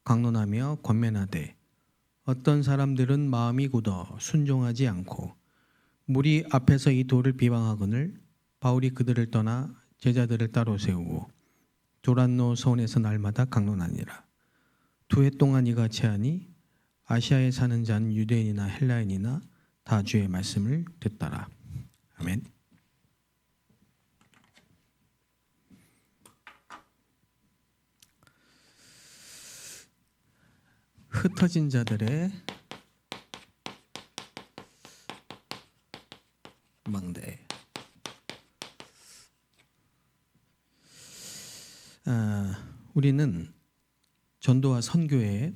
강론하며 권면하되 어떤 사람들은 마음이 굳어 순종하지 않고 무리 앞에서 이 돌을 비방하거늘 바울이 그들을 떠나 제자들을 따로 세우고 조란노 서원에서 날마다 강론하니라. 2해 동안 이같이 하니 아시아에 사는 자는 유대인이나 헬라인이나 다 주의 말씀을 듣더라. 아멘. 흩어진 자들의 망대. 우리는 전도와 선교에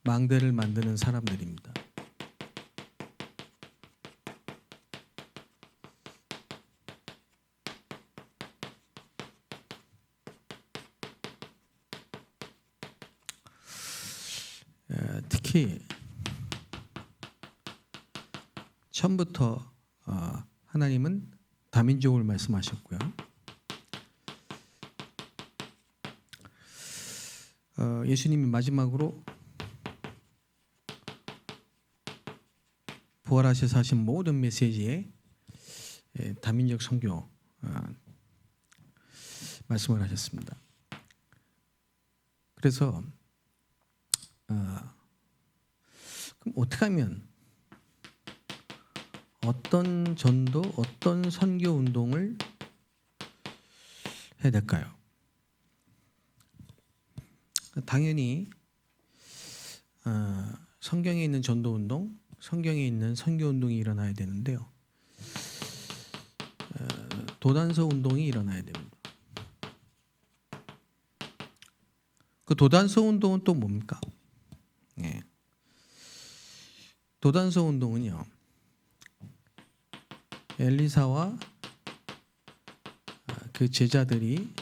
망대를 만드는 사람들입니다. 특히 처음부터 하나님은 다민족을 말씀하셨고요. 예수님이 마지막으로 부활하셔서 하신 모든 메시지에 다민족 선교 말씀을 하셨습니다. 그래서 그럼 어떻게 하면 어떤 전도, 어떤 선교 운동을 해야 될까요? 당연히 성경에 있는 전도 운동, 성경에 있는 선교 운동이 일어나야 되는데요. 도단서 운동이 일어나야 됩니다. 그 도단서 운동은 또 뭡니까? 예. 도단서 운동은요, 엘리사와 그 제자들이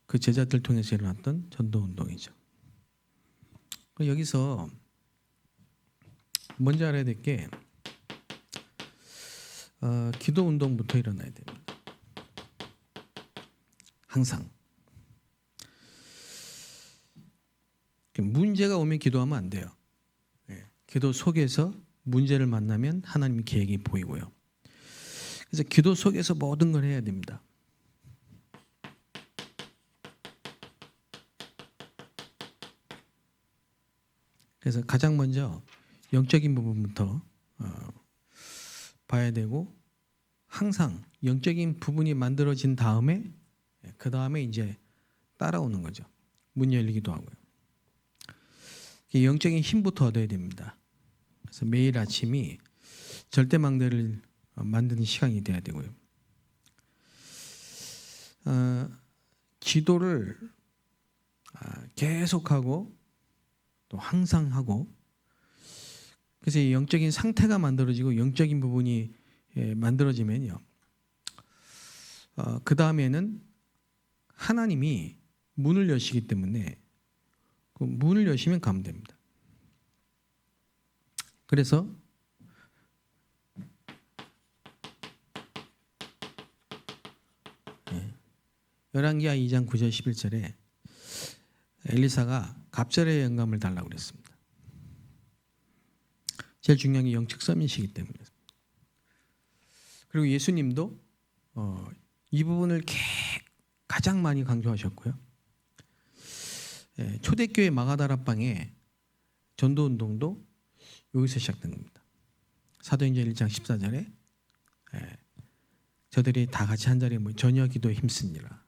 그 제자들 통해서 일어났던 전도 운동이죠. 여기서 먼저 알아야 될 게 기도 운동부터 일어나야 됩니다. 항상 문제가 오면 기도하면 안 돼요. 기도 속에서 문제를 만나면 하나님의 계획이 보이고요. 그래서 기도 속에서 모든 걸 해야 됩니다. 그래서 가장 먼저 영적인 부분부터 봐야 되고, 항상 영적인 부분이 만들어진 다음에 그 다음에 이제 따라오는 거죠. 문 열리기도 하고요. 영적인 힘부터 얻어야 됩니다. 그래서 매일 아침이 절대망대를 만드는 시간이 돼야 되고요. 기도를 계속하고 또 항상 하고, 그래서 이 영적인 상태가 만들어지고 영적인 부분이 만들어지면요, 그 다음에는 하나님이 문을 여시기 때문에 그 문을 여시면 가면 됩니다. 그래서 열왕기하 2장 9절 11절에 엘리사가 갑절의 영감을 달라고 그랬습니다. 제일 중요한 게 영적 서밋이기 때문에. 그리고 예수님도 이 부분을 가장 많이 강조하셨고요. 초대교회 마가다락방의 전도운동도 여기서 시작된 겁니다. 사도행전 1장 14절에 저들이 다 같이 한자리에 모여 전혀 기도에 힘쓰니라.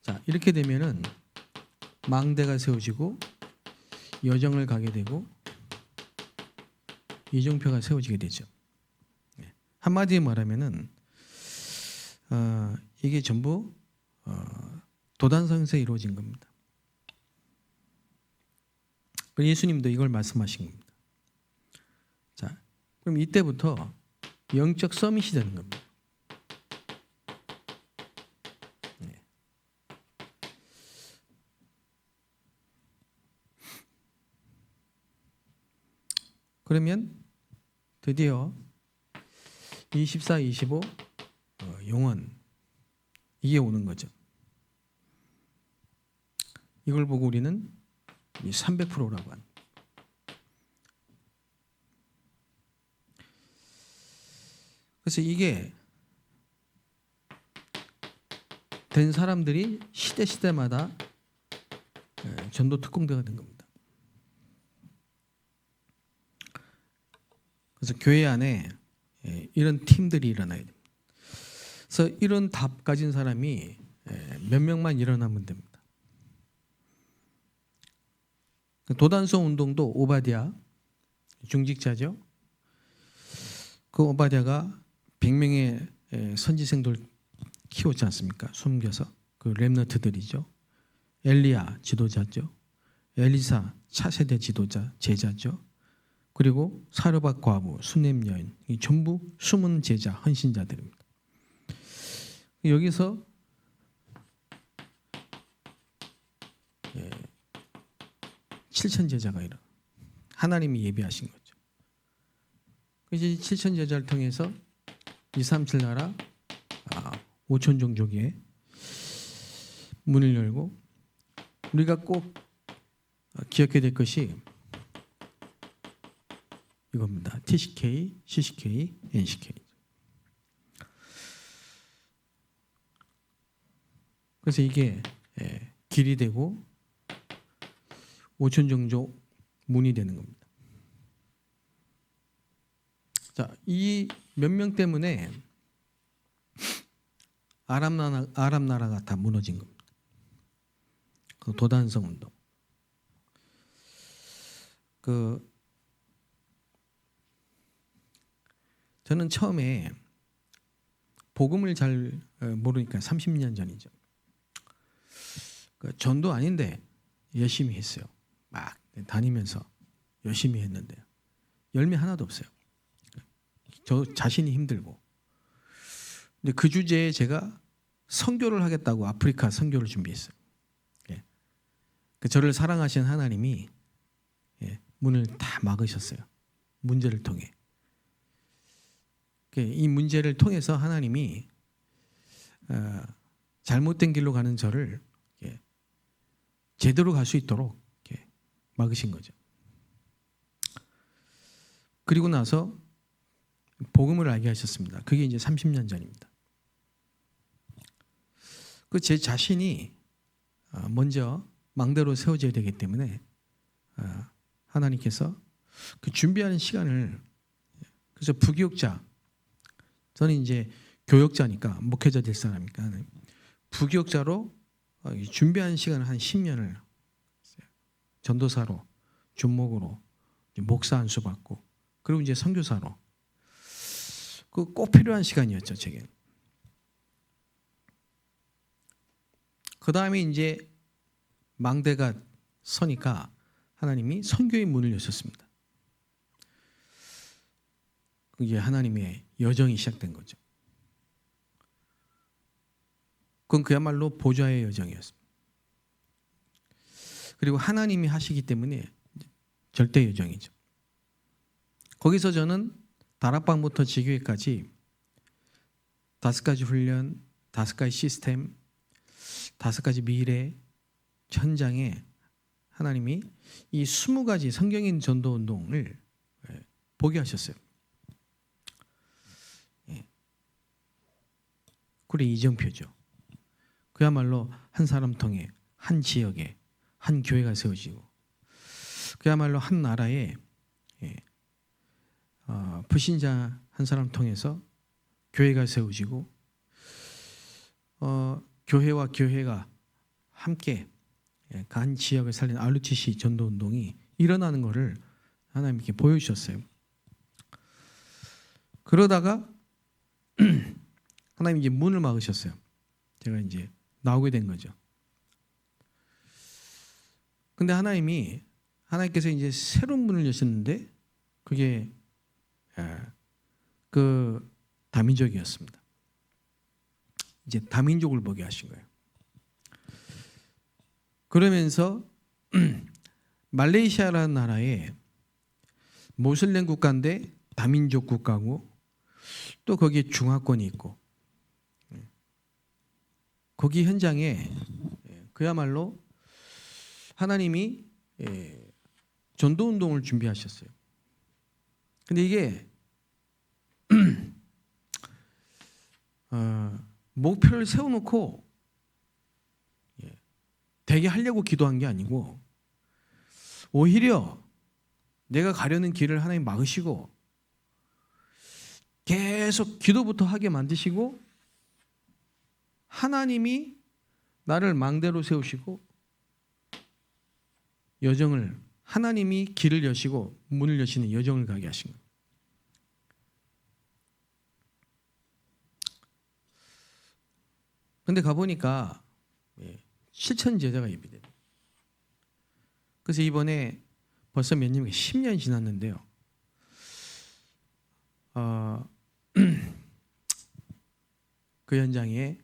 자, 이렇게 되면은 망대가 세워지고 여정을 가게 되고 이정표가 세워지게 되죠. 한마디로 말하면은 이게 전부 도단성에서 이루어진 겁니다. 예수님도 이걸 말씀하신 겁니다. 자, 그럼 이때부터 영적 서밋이 되는 겁니다. 그러면 드디어 24, 25 영원 이게 오는 거죠. 이걸 보고 우리는 300%라고 합니다. 그래서 이게 된 사람들이 시대마다 전도 특공대가 된 겁니다. 그래서 교회 안에 이런 팀들이 일어나야 됩니다. 그래서 이런 답 가진 사람이 몇 명만 일어나면 됩니다. 도단성 운동도 오바댜 중직자죠. 그 오바댜가 100명의 선지생들 키웠지 않습니까? 숨겨서 그 렘너트들이죠. 엘리야 지도자죠. 엘리사 차세대 지도자 제자죠. 그리고 사르밧 과부 수넴 여인 이 전부 숨은 제자 헌신자들입니다. 여기서 7천 제자가 일어. 하나님이 예비하신 거죠. 이제 7천 제자를 통해서 237 나라 5천 종족의 문을 열고 우리가 꼭 기억해야 될 것이 이겁니다. TCK, CCK, NCK. 그래서 이게 길이 되고 5천 종족 문이 되는 겁니다. 자, 이 몇 명 때문에 아랍 나라가 다 무너진 겁니다. 그 도단성 운동. 저는 처음에 복음을 잘 모르니까 30년 전이죠. 전도 아닌데 열심히 했어요. 막 다니면서 열심히 했는데 열매 하나도 없어요. 저 자신이 힘들고. 근데 그 주제에 제가 선교를 하겠다고 아프리카 선교를 준비했어요. 저를 사랑하신 하나님이 문을 다 막으셨어요. 문제를 통해. 이 문제를 통해서 하나님이 잘못된 길로 가는 저를 제대로 갈 수 있도록 막으신 거죠. 그리고 나서 복음을 알게 하셨습니다. 그게 이제 30년 전입니다. 제 자신이 먼저 망대로 세워져야 되기 때문에 하나님께서 그 준비하는 시간을 그래서 부교육자 저는 이제 교역자니까 목회자 될 사람이니까 부교육자로 준비하는 시간을 한 10년을 전도사로 준목으로 목사 안수 받고 그리고 이제 선교사로 그 꼭 필요한 시간이었죠 제게. 그 다음에 이제 망대가 서니까 하나님이 선교의 문을 여셨습니다. 그게 하나님의 여정이 시작된 거죠. 그건 그야말로 보좌의 여정이었습니다. 그리고 하나님이 하시기 때문에 절대 여정이죠. 거기서 저는 다락방부터 지교회까지 5가지 훈련, 5가지 시스템, 5가지 미래 현장에 하나님이 이 20가지 성경인 전도 운동을 보게 하셨어요. 그래 이정표죠. 그야말로 한 사람 통해 한 지역에 한 교회가 세워지고 그야말로 한 나라에 불신자 한 사람 통해서 교회가 세워지고 교회와 교회가 함께 한 지역을 살리는 RUTC 전도운동이 일어나는 것을 하나님께 보여주셨어요. 그러다가 하나님이 이제 문을 막으셨어요. 제가 이제 나오게 된 거죠. 근데 하나님께서 이제 새로운 문을 여셨는데 그게 그 다민족이었습니다. 이제 다민족을 보게 하신 거예요. 그러면서 말레이시아라는 나라에 모슬렘 국가인데 다민족 국가고 또 거기에 중화권이 있고 거기 현장에 그야말로 하나님이 전도 운동을 준비하셨어요. 근데 이게 목표를 세워놓고 되게 하려고 기도한 게 아니고 오히려 내가 가려는 길을 하나님 막으시고 계속 기도부터 하게 만드시고 하나님이 나를 망대로 세우시고 여정을 하나님이 길을 여시고 문을 여시는 여정을 가게 하신 거예요. 근데 가보니까 실천 제자가 예비돼요. 그래서 이번에 벌써 몇 년이 10년 지났는데요. 그 현장에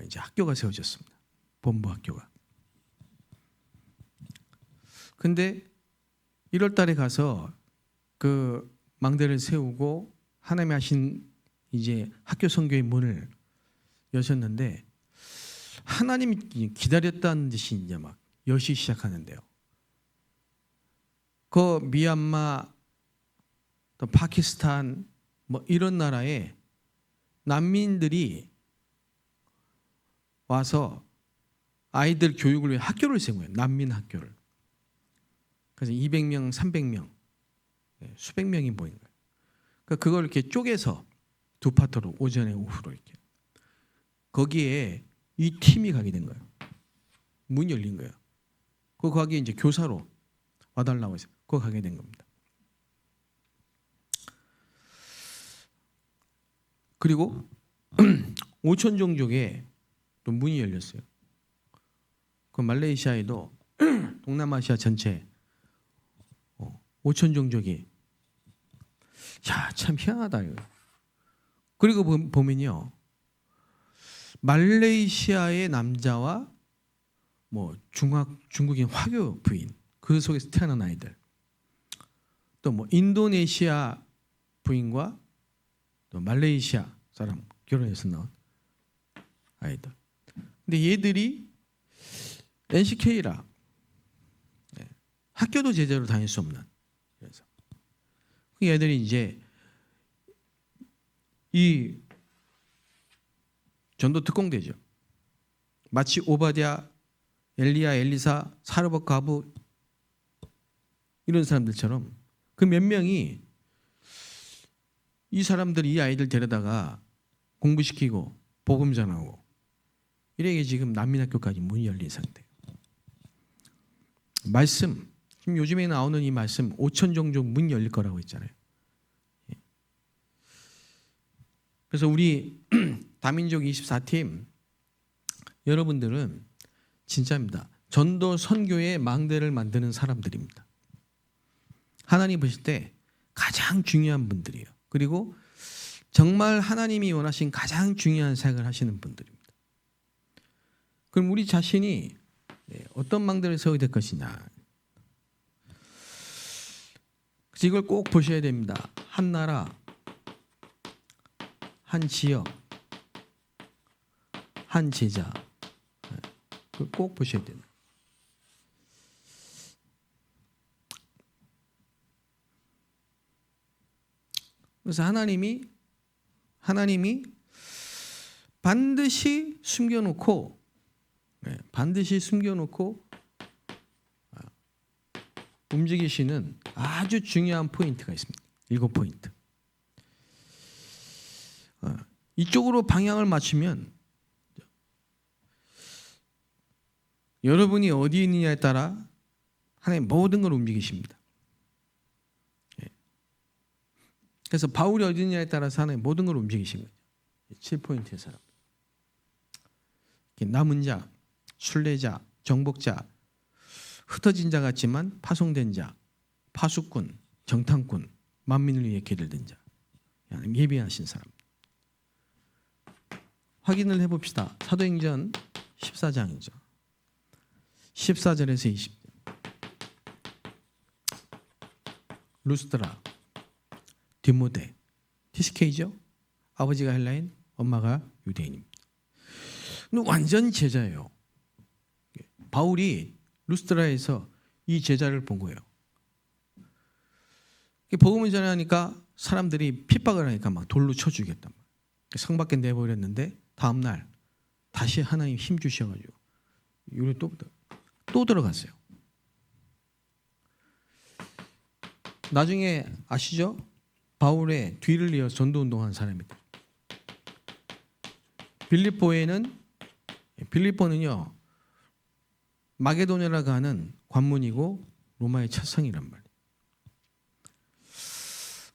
이제 학교가 세워졌습니다. 본부 학교가. 근데 1월 달에 가서 그 망대를 세우고 하나님이 하신 이제 학교 선교의 문을 여셨는데 하나님이 기다렸다는 듯이 이제 막 여시 시작하는데요. 그 미얀마 또 파키스탄 뭐 이런 나라에 난민들이 와서 아이들 교육을 위해 학교를 세운 거예요. 난민 학교를. 그래서 200명, 300명, 수백 명이 모인 거예요. 그러니까 그걸 이렇게 쪼개서 두 파트로 오전에 오후로 이렇게. 거기에 이 팀이 가게 된 거예요. 문이 열린 거예요. 거기에 이제 교사로 와달라고 해서 거기 가게 된 겁니다. 그리고 5천 종족에 또 문이 열렸어요. 그 말레이시아에도 동남아시아 전체 5천 종족이 참 희한하다 이거. 그리고 보면요. 말레이시아의 남자와 뭐 중국인 화교 부인 그 속에서 태어난 아이들 또 뭐 인도네시아 부인과 또 말레이시아 사람 결혼해서 나온 아이들. 근데 얘들이 NCK라 학교도 제대로 다닐 수 없는 그래서 그 얘들이 이제 이 전도 특공대죠. 마치 오바댜, 엘리야, 엘리사, 사르밧 가부 이런 사람들처럼 그 몇 명이 이 사람들이 이 아이들 데려다가 공부시키고 복음 전하고 이래게 지금 난민학교까지 문이 열린 상태예요. 말씀 지금 요즘에 나오는 이 말씀 5천 종족 문 열릴 거라고 했잖아요. 그래서 우리 다민족 24팀 여러분들은 진짜입니다. 전도 선교의 망대를 만드는 사람들입니다. 하나님 보실 때 가장 중요한 분들이에요. 그리고 정말 하나님이 원하신 가장 중요한 사역을 하시는 분들입니다. 그럼 우리 자신이 어떤 망대를 세워야 될 것이냐. 그래서 이걸 꼭 보셔야 됩니다. 한 나라, 한 지역, 한 제자. 그걸 꼭 보셔야 됩니다. 그래서 하나님이 반드시 숨겨놓고 움직이시는 아주 중요한 포인트가 있습니다. 7포인트. 이쪽으로 방향을 맞추면 여러분이 어디 있느냐에 따라 하나님 모든 걸 움직이십니다. 그래서 바울이 어디 있느냐에 따라서 하나님 모든 걸 움직이십니다. 7포인트의 사람. 남은 자, 순례자, 정복자, 흩어진 자 같지만 파송된 자, 파수꾼, 정탐꾼, 만민을 위해 길을 든 자. 예비하신 사람. 확인을 해봅시다. 사도행전 14장이죠. 14절에서 20절. 루스드라, 디모데, TCK죠. 아버지가 헬라인, 엄마가 유대인입니다. 완전 제자예요. 바울이 루스드라에서 이 제자를 본 거예요. 복음을 전하니까 사람들이 핍박을 하니까 막 돌로 쳐 죽였단 말이에요. 성 밖에 내버렸는데 다음 날 다시 하나님 힘 주셔가지고 유로 또 들어갔어요. 나중에 아시죠? 바울의 뒤를 이어 전도 운동한 사람이다. 빌립보는요 마게도냐라고 하는 관문이고 로마의 첫 성이란 말이에요.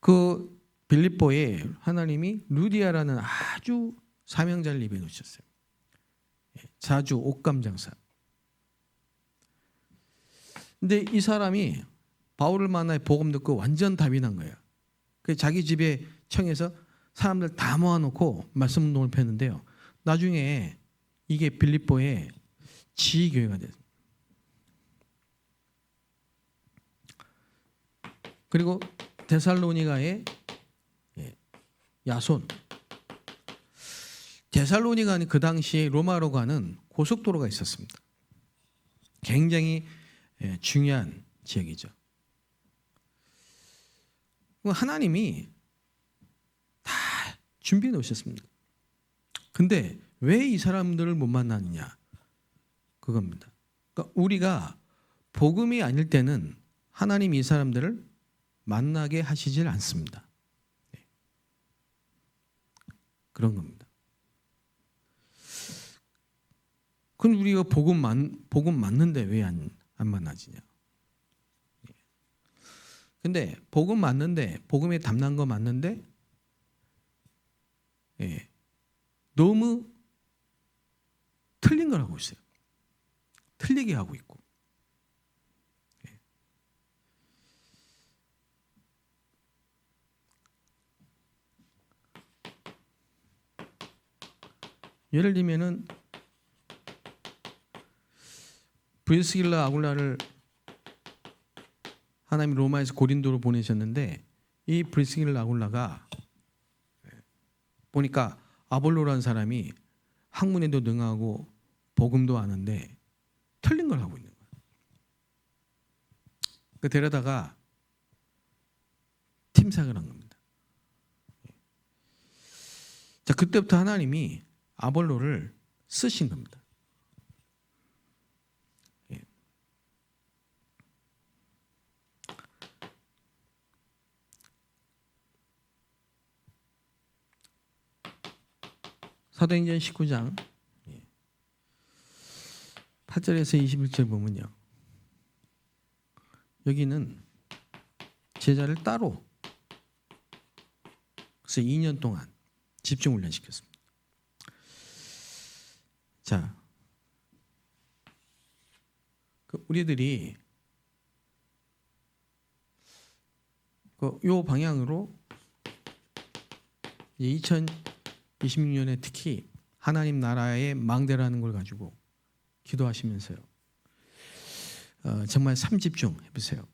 그 빌립보에 하나님이 루디아라는 아주 사명자를 입에 놓으셨어요. 자주 옷감 장사. 근데 이 사람이 바울을 만나 복음 듣고 완전 답이 난 거예요. 그 자기 집에 청해서 사람들 다 모아놓고 말씀 운동을 폈는데요. 나중에 이게 빌립보의 지휘교회가 됐어요. 그리고 데살로니가의 야손. 데살로니가는 그 당시에 로마로 가는 고속도로가 있었습니다. 굉장히 중요한 지역이죠. 하나님이 다 준비해 놓으셨습니다. 근데 왜 이 사람들을 못 만나느냐? 그겁니다. 그러니까 우리가 복음이 아닐 때는 하나님이 이 사람들을 만나게 하시질 않습니다. 그런 겁니다. 그럼 우리가 복음 맞는데 왜 안 만나지냐? 근데 복음 맞는데 복음에 담난 거 맞는데 너무 틀린 걸 하고 있어요. 틀리게 하고 있고. 예를 들면은 브리스길라 아굴라를 하나님이 로마에서 고린도로 보내셨는데 이 브리스길라 아굴라가 보니까 아볼로라는 사람이 학문에도 능하고 복음도 아는데 틀린 걸 하고 있는 거예요. 그 데려다가 팀삭을 한 겁니다. 자, 그때부터 하나님이 아볼로를 쓰신 겁니다. 사도행전 19장 8절에서 21절 보면요. 여기는 제자를 따로 그래서 2년 동안 집중 훈련시켰습니다. 자, 우리들이 요 방향으로 2026년에 특히 하나님 나라의 망대라는 걸 가지고 기도하시면서요. 정말 삼집중 해보세요.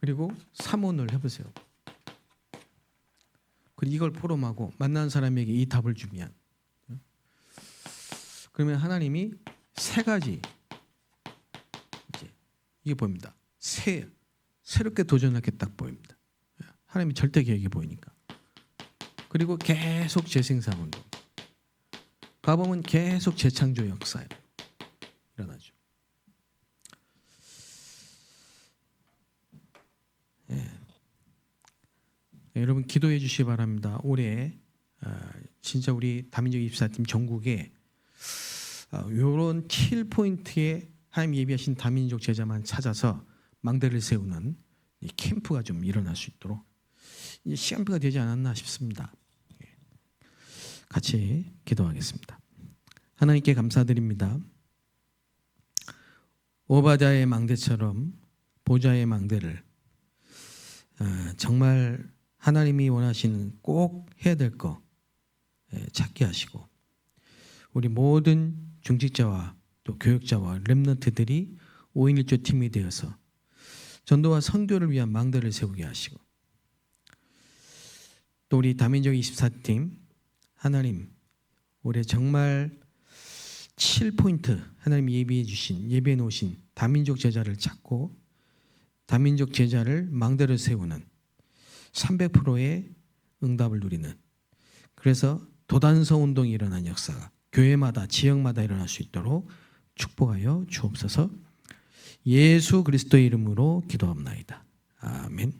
그리고 삼원을 해보세요. 그리고 이걸 포럼하고 만난 사람에게 이 답을 주면 그러면 하나님이 세 가지 이게 보입니다. 새롭게 도전하게 딱 보입니다. 하나님이 절대 계획이 보이니까. 그리고 계속 재생산운동. 가보면 계속 재창조 역사에 일어나죠. 여러분 기도해 주시기 바랍니다. 올해 진짜 우리 다민족 입사팀 전국에 이런 킬포인트에 하나님 예비하신 다민족 제자만 찾아서 망대를 세우는 이 캠프가 좀 일어날 수 있도록 이제 시간표가 되지 않았나 싶습니다. 같이 기도하겠습니다. 하나님께 감사드립니다. 오바댜의 망대처럼 보좌의 망대를 정말 하나님이 원하시는 꼭 해야 될 거 찾게 하시고 우리 모든 중직자와 또 교육자와 렘넌트들이 5인 1조 팀이 되어서 전도와 선교를 위한 망대를 세우게 하시고, 또 우리 다민족 24팀 하나님 올해 정말 7포인트 하나님이 예비해 놓으신 다민족 제자를 찾고 다민족 제자를 망대를 세우는 300%의 응답을 누리는, 그래서 도단서 운동이 일어난 역사가 교회마다 지역마다 일어날 수 있도록 축복하여 주옵소서. 예수 그리스도의 이름으로 기도합나이다. 아멘.